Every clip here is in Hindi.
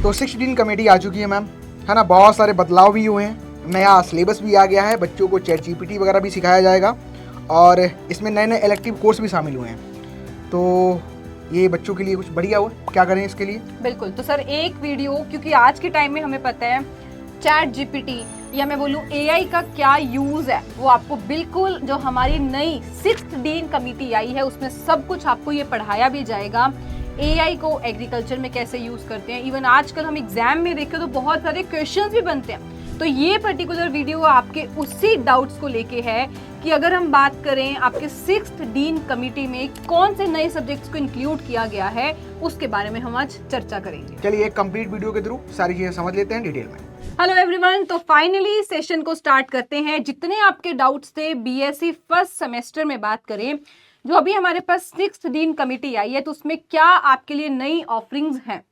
तो 16 कमेटी आ चुकी है मैम, है ना। बहुत सारे बदलाव भी हुए हैं, नया सिलेबस भी आ गया है, बच्चों को चैट जीपीटी वगैरह भी सिखाया जाएगा और इसमें नए नए इलेक्टिव कोर्स भी शामिल हुए हैं। तो ये बच्चों के लिए कुछ बढ़िया हो, क्या करें इसके लिए? बिल्कुल। तो सर एक वीडियो, क्योंकि आज के टाइम में हमें पता है चैट जीपीटी या मैं बोलूँ एआई का क्या यूज है, वो आपको बिल्कुल जो हमारी नई 6th डीन कमेटी आई है उसमें सब कुछ आपको ये पढ़ाया भी जाएगा। एआई को एग्रीकल्चर में कैसे यूज करते हैं, इवन आजकल हम एग्जाम में देखें तो बहुत सारे क्वेश्चंस भी बनते हैं। तो ये पर्टिकुलर वीडियो आपके उसी डाउट्स को लेके है कि अगर हम बात करें आपके 6th डीन कमेटी में कौन से नए सब्जेक्ट्स को इंक्लूड किया गया है, उसके बारे में हम आज चर्चा करेंगे। चलिए एक कंप्लीट वीडियो के थ्रू सारी चीजें समझ लेते हैं डिटेल में। हेलो एवरीवन, तो फाइनली सेशन को स्टार्ट करते हैं। जितने आपके डाउट्स थे बीएससी फर्स्ट सेमेस्टर में बात करें, जो अभी हमारे पास 6th डीन कमेटी आई है, तो उसमें क्या आपके लिए नई ऑफरिंग्स हैं।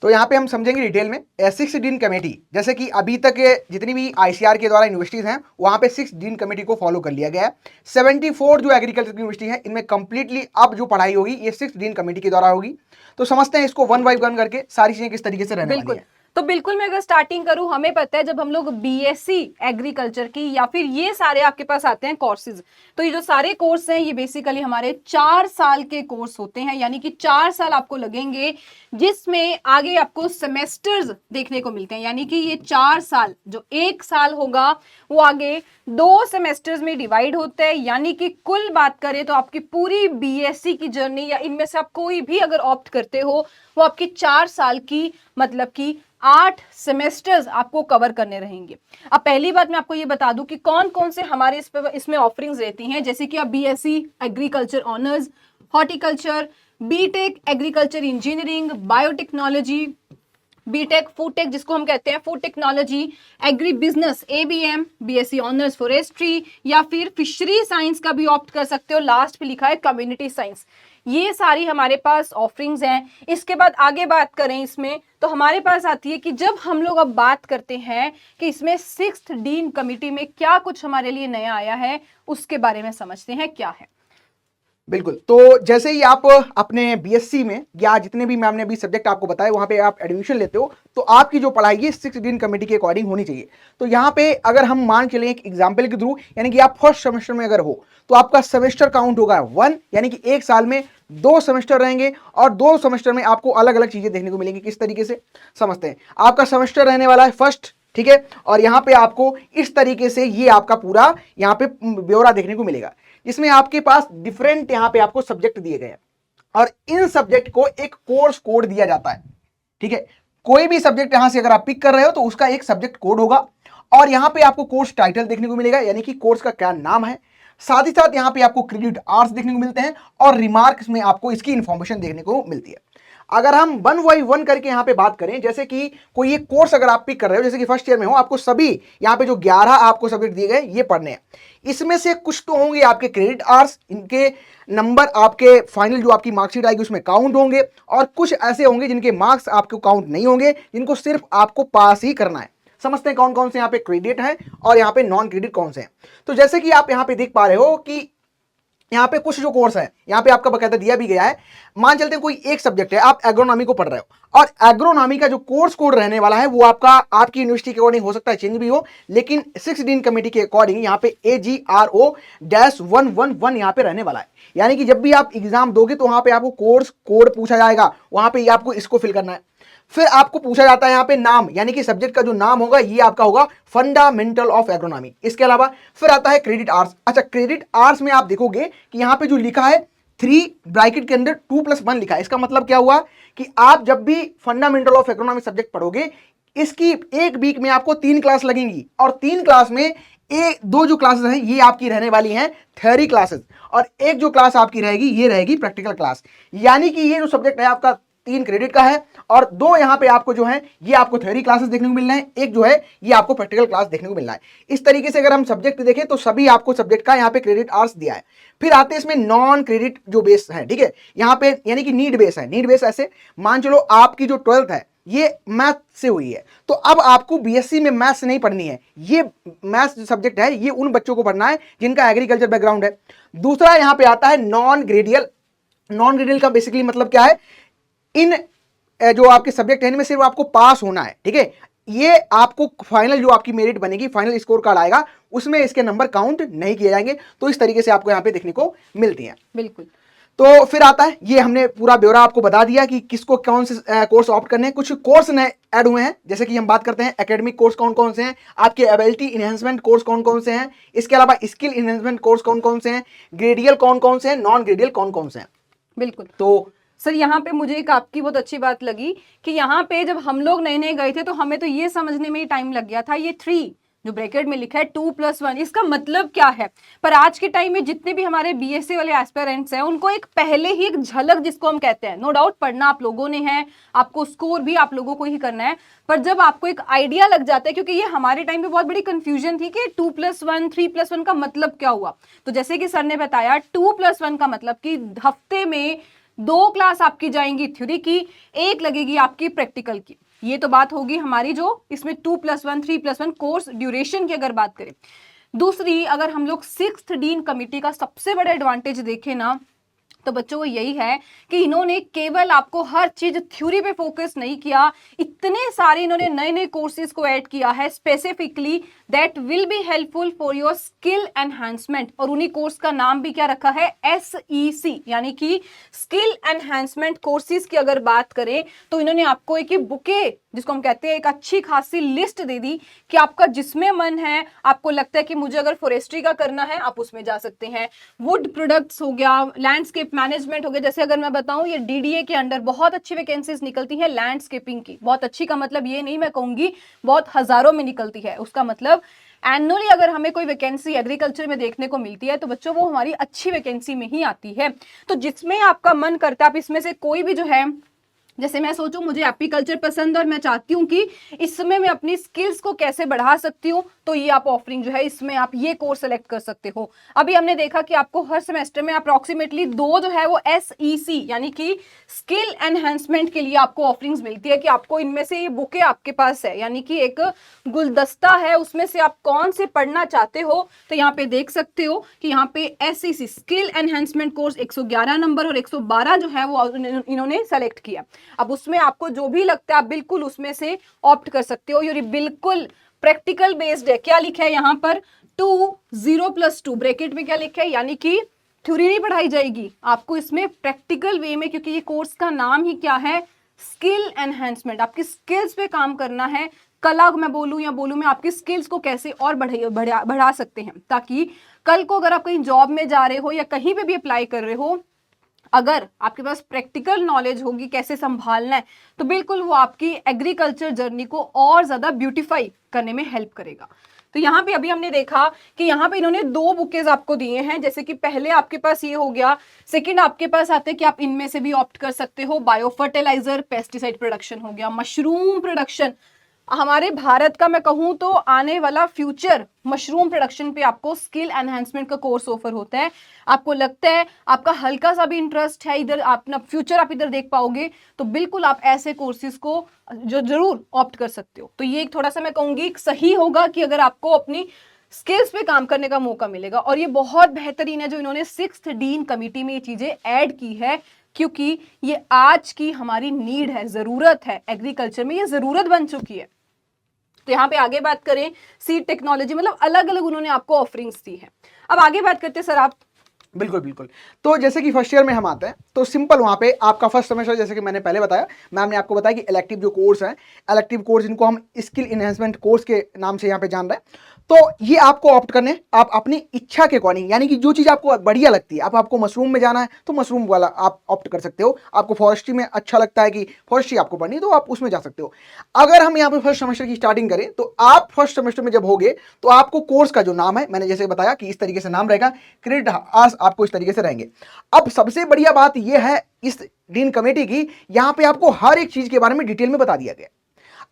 तो यहाँ पे हम समझेंगे डिटेल में 6th डीन कमेटी, जैसे कि अभी तक जितनी भी आईसीआर के द्वारा यूनिवर्सिटीज हैं वहाँ पे 6th डीन कमेटी को फॉलो कर लिया गया है। 74 जो एग्रीकल्चर की यूनिवर्सिटी है इनमें कंप्लीटली अब जो पढ़ाई होगी ये 6th डीन कमेटी के द्वारा होगी। तो समझते हैं इसको वन बाय वन करके सारी चीजें किस तरीके से रहने वाली है। तो बिल्कुल मैं अगर स्टार्टिंग करूं, हमें पता है जब हम लोग बीएससी एग्रीकल्चर की या फिर ये सारे आपके पास आते हैं कोर्सेज, तो ये जो सारे कोर्स हैं ये बेसिकली हमारे 4 साल के कोर्स होते हैं, यानी कि 4 साल आपको लगेंगे, जिसमें आगे आपको सेमेस्टर्स देखने को मिलते हैं। यानी कि ये 4 साल जो 1 साल होगा वो आगे 2 सेमेस्टर्स में डिवाइड होता है। यानी कि कुल बात करें तो आपकी पूरी बीएससी की जर्नी या इनमें से आप कोई भी अगर ऑप्ट करते हो वो आपकी 4 साल की मतलब कि 8 सेमेस्टर्स आपको कवर करने रहेंगे। अब पहली बात मैं आपको ये बता दूं कि कौन कौन से हमारे इसमें ऑफरिंग्स रहती हैं, जैसे कि आप BSc agriculture honours, horticulture, BTech agriculture engineering, biotechnology, BTech food tech जिसको हम कहते हैं food technology, agri business ABM, BSc honours forestry, या फिर फिशरी साइंस का भी ऑप्ट कर सकते हो। लास्ट पे लिखा है कम्युनिटी साइंस। ये सारी हमारे पास ऑफरिंग्स हैं। इसके बाद आगे बात करें इसमें, तो हमारे पास आती है कि जब हम लोग अब बात करते हैं कि इसमें 6th डीन कमेटी में क्या कुछ हमारे लिए नया आया है, उसके बारे में समझते हैं क्या है। बिल्कुल। तो जैसे ही आप अपने बीएससी में या जितने भी मैम ने भी सब्जेक्ट आपको बताए वहां पे आप एडमिशन लेते हो तो आपकी जो पढ़ाई है 6th डीन कमेटी के अकॉर्डिंग होनी चाहिए। तो यहाँ पे अगर हम मान चलें एक एग्जाम्पल के थ्रू, यानी कि आप फर्स्ट सेमेस्टर में अगर हो तो आपका सेमेस्टर काउंट होगा 1, यानी कि 1 साल में 2 सेमेस्टर रहेंगे और 2 सेमेस्टर में आपको अलग अलग चीजें देखने को मिलेंगी। किस तरीके से समझते हैं, आपका सेमेस्टर रहने वाला है फर्स्ट, ठीक है, और यहाँ पे आपको इस तरीके से ये आपका पूरा यहाँ पे ब्यौरा देखने को मिलेगा, जिसमें आपके पास डिफरेंट यहाँ पे आपको सब्जेक्ट दिए गए हैं और इन सब्जेक्ट को एक कोर्स कोड दिया जाता है। ठीक है, कोई भी सब्जेक्ट यहां से अगर आप पिक कर रहे हो तो उसका एक सब्जेक्ट कोड होगा और यहां पे आपको कोर्स टाइटल देखने को मिलेगा, यानी कि कोर्स का क्या नाम है। साथ ही साथ यहां पे आपको क्रेडिट आवर्स देखने को मिलते हैं और रिमार्क्स में आपको इसकी इंफॉर्मेशन देखने को मिलती है। अगर हम 1 बाय 1 करके यहाँ पे बात करें, जैसे कि कोई एक कोर्स अगर आप पिक कर रहे हो, जैसे कि फर्स्ट ईयर में हो, आपको सभी यहाँ पे जो 11 आपको सब्जेक्ट दिए गए ये पढ़ने हैं। इसमें से कुछ तो होंगे आपके क्रेडिट आवर्स, इनके नंबर आपके फाइनल जो आपकी मार्कशीट आएगी उसमें काउंट होंगे, और कुछ ऐसे होंगे जिनके मार्क्स आपको काउंट नहीं होंगे, जिनको सिर्फ आपको पास ही करना है। समझते हैं कौन कौन से यहाँ पे क्रेडिट है और यहाँ पे नॉन क्रेडिट कौन से हैं। तो जैसे कि आप यहाँ पे देख पा रहे हो कि यहाँ पे कुछ जो कोर्स है यहाँ पे आपका बकायदा दिया भी गया है। मान चलते हैं कोई एक सब्जेक्ट है, आप एग्रोनॉमी को पढ़ रहे हो और एग्रोनॉमी का जो कोर्स कोड रहने वाला है वो आपकी यूनिवर्सिटी के अकॉर्डिंग हो सकता है चेंज भी हो, लेकिन 6th डीन कमेटी के अकॉर्डिंग यहाँ पे AGRO-111 यहाँ पे रहने वाला है। यानी कि जब भी आप एग्जाम दोगे तो वहां पे आपको कोर्स कोड पूछा जाएगा, वहां पे आपको इसको फिल करना है। फिर आपको पूछा जाता है यहाँ पे नाम, यानी कि सब्जेक्ट का जो नाम होगा ये आपका होगा फंडामेंटल ऑफ एग्रोनॉमी। इसके अलावा फिर आता है क्रेडिट आवर्स। अच्छा, क्रेडिट आवर्स में आप देखोगे कि यहाँ पे जो लिखा है 3 ब्रैकेट के अंदर 2+1 लिखा है। इसका मतलब क्या हुआ कि आप जब भी फंडामेंटल ऑफ एग्रोनॉमी सब्जेक्ट पढ़ोगे, इसकी एक वीक में आपको 3 क्लास लगेंगी और 3 क्लास में 2 जो क्लासेस हैं ये आपकी रहने वाली हैं थ्योरी क्लासेस, और एक जो क्लास आपकी रहेगी ये रहेगी प्रैक्टिकल क्लास। यानी कि ये जो सब्जेक्ट है आपका 3 क्रेडिट का है और 2 यहाँ पे आपको जो है ये आपको थ्योरी क्लासेस देखने को मिलना है, एक जो है ये आपको प्रैक्टिकल क्लास देखने को मिलना है। इस तरीके से अगर हम सब्जेक्ट देखें तो सभी आपको सब्जेक्ट का यहाँ पे क्रेडिट आवर्स दिया है। फिर आते हैं इसमें नॉन क्रेडिट जो बेस है, ठीक है, यहाँ पे यानी कि नीड बेस है। नीड बेस ऐसे मान चलो आपकी जो 12th है ये मैथ से हुई है, तो अब आपको बीएससी में मैथ्स नहीं पढ़नी है, ये मैथ्स जो सब्जेक्ट है ये उन बच्चों को पढ़ना है जिनका एग्रीकल्चर बैकग्राउंड है। दूसरा यहाँ पे आता है नॉन ग्रेडियल। नॉन ग्रेडियल का बेसिकली मतलब क्या है, इन जो आपके सब्जेक्ट है इनमें सिर्फ आपको पास होना है, ठीक है। ये आपको फाइनल जो आपकी मेरिट बनेगी, फाइनल स्कोर कार्ड आएगा, उसमें इसके नंबर काउंट नहीं किए जाएंगे। तो इस तरीके से आपको यहाँ पे देखने को मिलती हैं। बिल्कुल। तो फिर आता है, ये हमने पूरा ब्यौरा आपको बता दिया कि किसको कौन से कोर्स ऑप्ट करने हैं। कुछ कोर्स नए ऐड हुए हैं, जैसे कि हम बात करते हैं एकेडमिक कोर्स कौन कौन से हैं, आपके एबिलिटी इनहेंसमेंट कोर्स कौन कौन से हैं, इसके अलावा स्किल इनहेंसमेंट कोर्स कौन कौन से हैं, ग्रेडियल कौन कौन से हैं, नॉन ग्रेडियल कौन कौन से हैं। बिल्कुल। तो सर यहाँ पे मुझे एक आपकी बहुत अच्छी बात लगी कि यहाँ पे जब हम लोग नए नए गए थे तो हमें तो ये समझने में ही टाइम लग गया था, ये 3 जो ब्रैकेट में लिखा है 2+1 इसका मतलब क्या है। पर आज के टाइम में जितने भी हमारे बीएससी वाले एस्पिरेंट्स हैं उनको एक पहले ही एक झलक जिसको हम कहते हैं, नो डाउट पढ़ना आप लोगों ने है, आपको स्कोर भी आप लोगों को ही करना है, पर जब आपको एक आइडिया लग जाता है, क्योंकि ये हमारे टाइम पे बहुत बड़ी कंफ्यूजन थी कि 2+1 3+1 का मतलब क्या हुआ। तो जैसे कि सर ने बताया 2+1 का मतलब कि हफ्ते में 2 क्लास आपकी जाएंगी थ्योरी की, 1 लगेगी आपकी प्रैक्टिकल की। ये तो बात होगी हमारी जो इसमें 2+1 3+1 कोर्स ड्यूरेशन की अगर बात करें। दूसरी, अगर हम लोग 6th डीन कमिटी का सबसे बड़ा एडवांटेज देखें ना, तो बच्चों को यही है कि इन्होंने केवल आपको हर चीज थ्योरी पे फोकस नहीं किया, इतने सारे इन्होंने नए नए कोर्सेज को ऐड किया है specifically that will be helpful for your skill enhancement. और उन्हीं कोर्स का नाम भी क्या रखा है, SEC, यानी कि स्किल एनहांसमेंट कोर्सेज की अगर बात करें तो इन्होंने आपको एक बुके, जिसको हम कहते हैं एक अच्छी खासी लिस्ट दे दी कि आपका जिसमें मन है, आपको लगता है कि मुझे अगर फॉरेस्ट्री का करना है आप उसमें जा सकते हैं, वुड प्रोडक्ट्स हो गया, लैंडस्केप मैनेजमेंट हो गया। जैसे अगर मैं बताऊं ये DDA के अंडर बहुत अच्छी वैकेंसीज निकलती है लैंडस्केपिंग की। बहुत अच्छी का मतलब ये नहीं मैं कहूंगी बहुत हजारों में निकलती है, उसका मतलब एनुअली अगर हमें कोई वैकेंसी एग्रीकल्चर में देखने को मिलती है तो बच्चों वो हमारी अच्छी वैकेंसी में ही आती है। तो जिसमें आपका मन करता है आप इसमें से कोई भी जो है, जैसे मैं सोचूं मुझे एपीकल्चर पसंद और मैं चाहती हूं कि इस समय मैं अपनी स्किल्स को कैसे बढ़ा सकती हूं, तो ये आप ऑफरिंग जो है इसमें आप ये कोर्स सेलेक्ट कर सकते हो। अभी हमने देखा कि आपको हर सेमेस्टर में अप्रोक्सीमेटली 2 जो है वो SEC यानी कि स्किल एनहांसमेंट के लिए आपको ऑफरिंग्स मिलती है कि आपको इनमें से ये बुके आपके पास है, यानी कि एक गुलदस्ता है, उसमें से आप कौन से पढ़ना चाहते हो। तो यहाँ पे देख सकते हो कि यहाँ पे SEC skill enhancement course 111 number और 112 जो है वो इन्होंने सेलेक्ट किया। अब उसमें आपको जो भी लगता है आप बिल्कुल उसमें से ऑप्ट कर सकते हो। ये बिल्कुल प्रैक्टिकल बेस्ड है। क्या लिखा है यहाँ पर 2 0+2 ब्रैकेट में क्या लिखा है, यानी कि थ्योरी नहीं पढ़ाई जाएगी आपको इसमें प्रैक्टिकल वे में, क्योंकि ये कोर्स का नाम ही क्या है, स्किल एनहांसमेंट। आपकी स्किल्स पे काम करना है, कला मैं बोलूं या बोलूं मैं आपकी स्किल्स को कैसे और बढ़ा सकते हैं, ताकि कल को अगर आप कहीं जॉब में जा रहे हो या कहीं पे भी अप्लाई कर रहे हो, अगर आपके पास प्रैक्टिकल नॉलेज होगी कैसे संभालना है, तो बिल्कुल वो आपकी एग्रीकल्चर जर्नी को और ज्यादा ब्यूटीफाई करने में हेल्प करेगा। तो यहाँ पे अभी हमने देखा कि यहाँ पे इन्होंने 2 बुकेज आपको दिए हैं, जैसे कि पहले आपके पास ये हो गया, सेकंड आपके पास आते हैं कि आप इनमें से भी ऑप्ट कर सकते हो। बायो फर्टिलाइजर, पेस्टिसाइड प्रोडक्शन हो गया, मशरूम प्रोडक्शन। हमारे भारत का मैं कहूं तो आने वाला फ्यूचर मशरूम प्रोडक्शन पे आपको स्किल एनहांसमेंट का कोर्स ऑफर होता है। आपको लगता है आपका हल्का सा भी इंटरेस्ट है इधर, अपना फ्यूचर आप इधर देख पाओगे, तो बिल्कुल आप ऐसे कोर्सेज को जो जरूर ऑप्ट कर सकते हो। तो ये एक थोड़ा सा मैं कहूंगी सही होगा कि अगर आपको अपनी स्किल्स पे काम करने का मौका मिलेगा। और ये बहुत बेहतरीन है जो इन्होंने 6th डीन कमिटी में ये चीजें ऐड की है, क्योंकि ये आज की हमारी नीड है, जरूरत है, एग्रीकल्चर में ये जरूरत बन चुकी है। तो यहाँ पे आगे बात करें सीड टेक्नोलॉजी, मतलब अलग अलग उन्होंने आपको ऑफरिंग्स दी है। अब आगे बात करते हैं सर आप। बिल्कुल बिल्कुल। तो जैसे कि फर्स्ट ईयर में हम आते हैं तो सिंपल वहाँ पे आपका फर्स्ट सेमेस्टर, जैसे कि मैंने पहले बताया, मैम ने आपको बताया कि इलेक्टिव जो कोर्स हैं, इलेक्टिव कोर्स इनको हम स्किल इनहेंसमेंट कोर्स के नाम से यहाँ पे जान रहे हैं। तो ये आपको ऑप्ट करने, आप अपनी इच्छा के अकॉर्डिंग, यानी कि जो चीज़ आपको बढ़िया लगती है, आपको मशरूम में जाना है तो मशरूम वाला आप ऑप्ट कर सकते हो। आपको फॉरेस्ट्री में अच्छा लगता है कि फॉरेस्ट्री आपको पढ़नी है तो आप उसमें जा सकते हो। अगर हम यहाँ पे फर्स्ट सेमेस्टर की स्टार्टिंग करें तो आप फर्स्ट सेमेस्टर में जब होगे तो आपको कोर्स का जो नाम है, मैंने जैसे बताया कि इस तरीके से नाम रहेगा, क्रेडिट आवर्स आपको इस तरीके से रहेंगे। अब सबसे बढ़िया बात यह है इस डीन कमेटी की, यहां पे आपको हर एक चीज के बारे में डिटेल में बता दिया गया।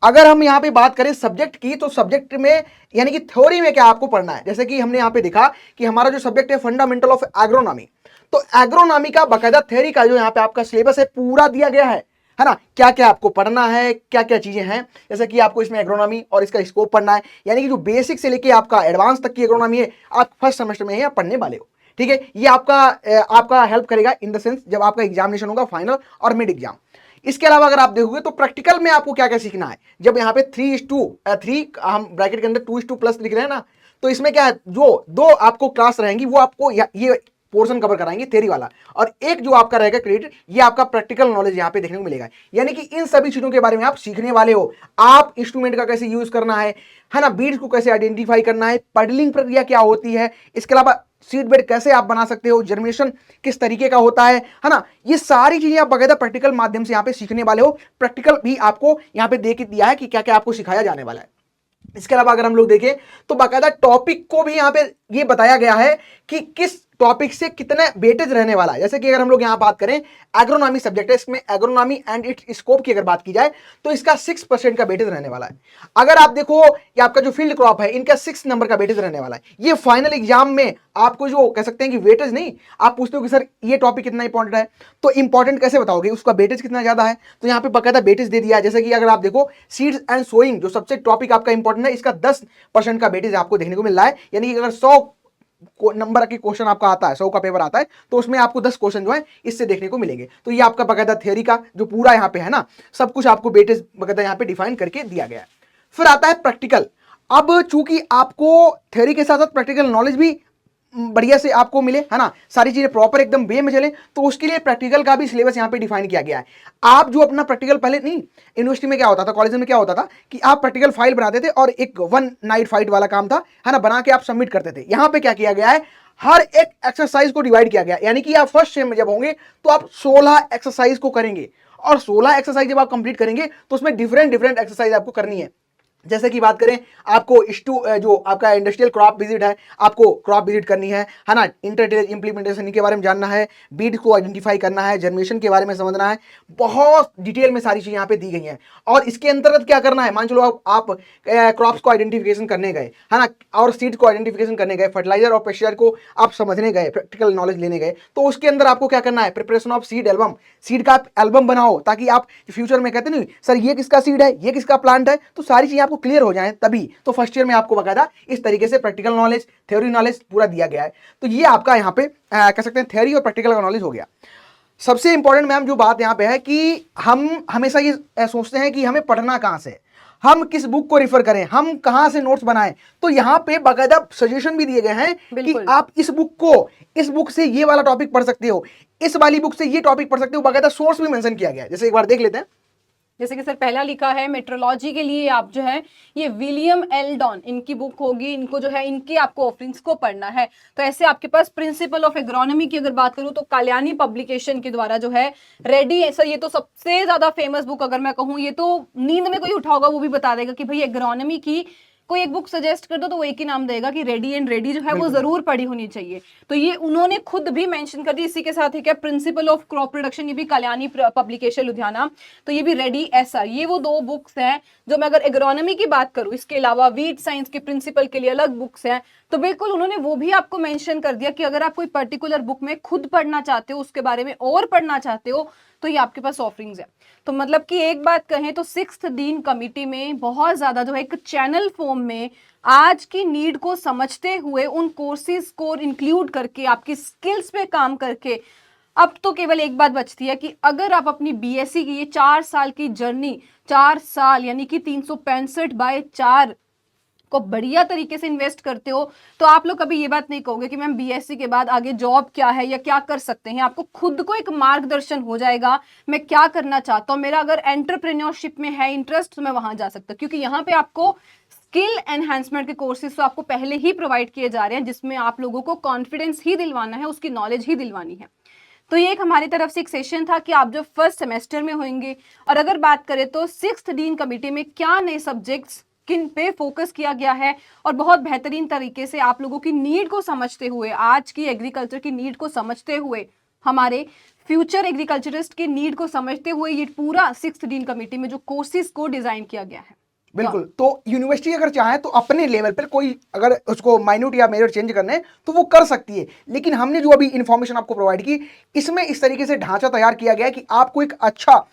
अगर हम यहां पे बात करें सब्जेक्ट की, तो सब्जेक्ट में यानी कि थ्योरी में क्या आपको पढ़ना है, जैसे कि हमने यहां पे देखा कि हमारा जो सब्जेक्ट है फंडामेंटल ऑफ एग्रोनॉमी, तो एग्रोनॉमी का बाकायदा थ्योरी का जो यहां पे आपका सिलेबस है पूरा दिया गया है ना, क्या क्या आपको पढ़ना है, क्या क्या चीजें हैं। जैसे कि आपको इसमें एग्रोनॉमी और इसका स्कोप पढ़ना है, यानी कि जो बेसिक से लेके आपका एडवांस तक की एग्रोनॉमी है आप फर्स्ट सेमेस्टर में ही आप पढ़ने वाले हो। ठीक है, ये आपका हेल्प करेगा इन द सेंस जब आपका एग्जामिनेशन होगा फाइनल और मिड एग्जाम। इसके अलावा अगर आप देखोगे तो प्रैक्टिकल में आपको क्या क्या सीखना है, जब यहाँ पे 3:3 हम ब्रैकेट के अंदर 2:2+ लिख रहे हैं ना, तो इसमें क्या है, जो दो आपको क्लास रहेंगी वो आपको ये पोर्शन कवर कराएंगे थ्योरी वाला, और एक जो आपका रहेगा क्रेडिट, ये आपका प्रैक्टिकल नॉलेज यहाँ पे देखने को मिलेगा। यानी कि इन सभी चीजों के बारे में आप सीखने वाले हो। आप इंस्ट्रूमेंट का कैसे यूज करना है ना, बीड्स को कैसे आइडेंटिफाई करना है, पडलिंग प्रक्रिया क्या होती है, इसके अलावा सीड बेड कैसे आप बना सकते हो, जर्मिनेशन किस तरीके का होता है ना, ये सारी चीजें आप बकायदा प्रैक्टिकल माध्यम से यहाँ पे सीखने वाले हो। प्रैक्टिकल भी आपको यहाँ पे दे के दिया है कि क्या क्या आपको सिखाया जाने वाला है। इसके अलावा अगर हम लोग देखें तो बाकायदा टॉपिक को भी यहाँ पे ये बताया गया है कि किस टॉपिक से कितने वेटेज रहने वाला है। जैसे कि अगर हम लोग यहाँ बात करें, एग्रोनॉमी सब्जेक्ट है, इसमें एग्रोनॉमी एंड इट्स स्कोप की अगर बात की जाए तो इसका 6% का वेटेज रहने वाला है। अगर आप देखो ये आपका जो फील्ड क्रॉप है, इनका 6 नंबर का वेटेज रहने वाला है। ये फाइनल एग्जाम में आपको जो कह सकते हैं कि वेटेज नहीं, आप पूछते हो कि सर ये टॉपिक कितना इंपॉर्टेंट है, तो इंपॉर्टेंट कैसे बताओगे, उसका वेटेज कितना ज्यादा है, तो यहाँ पे बाकायदा वेटेज दे दिया है। जैसे कि अगर आप देखो सीड्स एंड सोइंग जो सबसे टॉपिक आपका इंपॉर्टेंट है, इसका 10% का वेटेज आपको देखने को मिल रहा है। यानी कि अगर 100 नंबर की क्वेश्चन आपका आता है, 100 का पेपर आता है, तो उसमें आपको 10 क्वेश्चन जो है इससे देखने को मिलेंगे। तो ये आपका बकायदा थ्योरी का जो पूरा यहाँ पे है ना, सब कुछ आपको वेटेज बकायदा यहाँ पे डिफाइन करके दिया गया है। फिर आता है प्रैक्टिकल। अब चूंकि आपको थ्योरी के साथ साथ प्रैक्टिकल नॉलेज भी बढ़िया से आपको मिले, है ना, सारी चीजें प्रॉपर एकदम वे में चले, तो उसके लिए प्रैक्टिकल का भी सिलेबस यहाँ पे डिफाइन किया गया है। आप जो अपना प्रैक्टिकल पहले नहीं, यूनिवर्सिटी में क्या होता था, कॉलेज में क्या होता था कि आप प्रैक्टिकल फाइल बनाते थे और एक 1 नाइट फाइट वाला काम था, है ना, बना के आप सबमिट करते थे। यहाँ पे क्या किया गया है, हर एक एक्सरसाइज को डिवाइड किया गया। यानी कि आप फर्स्ट सेम में जब होंगे तो आप 16 एक्सरसाइज को करेंगे, और 16 एक्सरसाइज जब आप कंप्लीट करेंगे तो उसमें डिफरेंट एक्सरसाइज आपको करनी है। जैसे कि बात करें, आपको जो आपका इंडस्ट्रियल क्रॉप विजिट है, आपको क्रॉप विजिट करनी है ना, इंटरटेज इंप्लीमेंटेशन के बारे में जानना है, बीड को आइडेंटिफाई करना है, जर्मिनेशन के बारे में समझना है, बहुत डिटेल में सारी चीजें यहाँ पे दी गई हैं। और इसके अंतर्गत क्या करना है, मान चलो आप क्रॉप्स को आइडेंटिफिकेशन करने गए, है ना, और सीड्स को आइडेंटिफिकेशन करने गए, फर्टिलाइजर और पेस्टिसाइड को आप समझने गए, प्रैक्टिकल नॉलेज लेने गए, तो उसके अंदर आपको क्या करना है, preparation of seed album, seed का एल्बम बनाओ, ताकि आप फ्यूचर में कहते नहीं सर ये किसका सीड है, ये किसका प्लांट है, तो सारी चीजें आपको क्लियर हो जाए तभी। तो फर्स्ट ईयर में आपको बकायदा इस तरीके से प्रैक्टिकल नॉलेज, थ्योरी नॉलेज पूरा दिया गया है। तो ये आपका यहाँ पे कह सकते हैं थ्योरी और प्रैक्टिकल का नॉलेज हो गया। सबसे इंपॉर्टेंट मैम जो बात यहाँ पे है कि हम हमेशा ये सोचते हैं कि हमें पढ़ना कहाँ से, हम किस बुक को रिफर करें, हम कहां से नोट्स बनाएं। तो यहाँ पे बाकायदा सजेशन भी दिए गए हैं कि आप इस बुक से ये वाला टॉपिक पढ़ सकते हो, इस वाली बुक से ये टॉपिक पढ़ सकते हो, बाकायदा सोर्स भी मेंशन किया गया है। जैसे एक बार देख लेते हैं, जैसे कि सर पहला लिखा है मेट्रोलॉजी के लिए आप जो है ये विलियम एल डॉन इनकी बुक होगी, इनको जो है इनकी आपको ऑफरिंग्स को पढ़ना है। तो ऐसे आपके पास प्रिंसिपल ऑफ एग्रोनॉमी की अगर बात करूं तो काल्यानी पब्लिकेशन के द्वारा जो है रेडी है सर, ये तो सबसे ज्यादा फेमस बुक अगर मैं कहूँ, ये तो नींद में कोई उठा होगा वो भी बता देगा कि भाई एग्रोनॉमी की कोई एक बुक सजेस्ट कर दो तो वो एक ही नाम देगा कि रेडी एंड रेडी जो है वो जरूर पढ़ी होनी चाहिए। तो ये उन्होंने खुद भी मेंशन कर दी। इसी के साथ ही क्या प्रिंसिपल ऑफ क्रॉप प्रोडक्शन, ये भी कल्याणी पब्लिकेशन लुधियाना, तो ये भी रेडी एसआर, ये वो 2 बुक्स हैं जो मैं अगर एग्रोनॉमी की बात करूं। इसके अलावा वीट साइंस के प्रिंसिपल के लिए अलग बुक्स हैं, तो बिल्कुल उन्होंने वो भी आपको मेंशन कर दिया कि अगर आप कोई पर्टिकुलर बुक में खुद पढ़ना चाहते हो, उसके बारे में और पढ़ना चाहते हो, तो ये आपके पास ऑफरिंग्स है। तो मतलब कि एक बात कहें तो 6th डीन कमिटी में बहुत ज्यादा जो है एक चैनल फॉर्म में आज की नीड को समझते हुए उन कोर्सेज को इंक्लूड करके आपकी स्किल्स पे काम करके अब तो केवल एक बात बचती है कि अगर आप अपनी बीएससी की ये 4 साल की जर्नी, 4 साल यानी कि 365/4 को बढ़िया तरीके से इन्वेस्ट करते हो, तो आप लोग कभी ये बात नहीं कहोगे कि मैम बीएससी के बाद आगे जॉब क्या है या क्या कर सकते हैं। आपको खुद को एक मार्गदर्शन हो जाएगा, मैं क्या करना चाहता हूँ, मेरा अगर एंटरप्रेन्योरशिप में है इंटरेस्ट तो मैं वहां जा सकता हूँ, क्योंकि यहाँ पे आपको स्किल एनहांसमेंट के कोर्सेज तो आपको पहले ही प्रोवाइड किए जा रहे हैं, जिसमें आप लोगों को कॉन्फिडेंस ही दिलवाना है, उसकी नॉलेज ही दिलवानी है। तो ये एक हमारी तरफ से एक सेशन था कि आप जो फर्स्ट सेमेस्टर में होंगे। और अगर बात करें तो 6th डीन कमेटी में क्या नए सब्जेक्ट्स किन पे फोकस किया गया है, और बहुत बेहतरीन तरीके से आप लोगों की नीड को समझते हुए, आज की एग्रीकल्चर की नीड को समझते हुए, हमारे फ्यूचर एग्रीकल्चरिस्ट की नीड को समझते हुए ये पूरा 6th डीन कमेटी में जो कोर्सेज को डिजाइन किया गया है। बिल्कुल। तो यूनिवर्सिटी अगर चाहे तो अपने लेवल पर कोई अगर उसको माइन्यूट या मेजर चेंज करने हैं तो वो कर सकती है, लेकिन हमने जो अभी इंफॉर्मेशन आपको प्रोवाइड की, इसमें इस तरीके से ढांचा तैयार किया गया है कि आपको एक अच्छा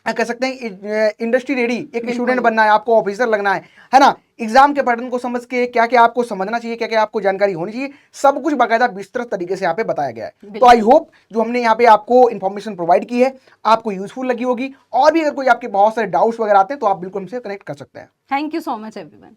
कह सकते हैं इंडस्ट्री रेडी, एक बिल्कुल। स्टूडेंट बनना है, आपको ऑफिसर लगना है ना, एग्जाम के पैटर्न को समझ के क्या क्या आपको समझना चाहिए, क्या क्या आपको जानकारी होनी चाहिए, सब कुछ बाकायदा विस्तृत तरीके से यहाँ पे बताया गया है। तो बिल्कुल। आई होप जो हमने यहाँ पे आपको इन्फॉर्मेशन प्रोवाइड की है आपको यूजफुल लगी होगी, और भी अगर कोई आपके बहुत सारे डाउट्स वगैरह आते हैं तो आप बिल्कुल हमसे कनेक्ट कर सकते हैं। Thank you so much everyone.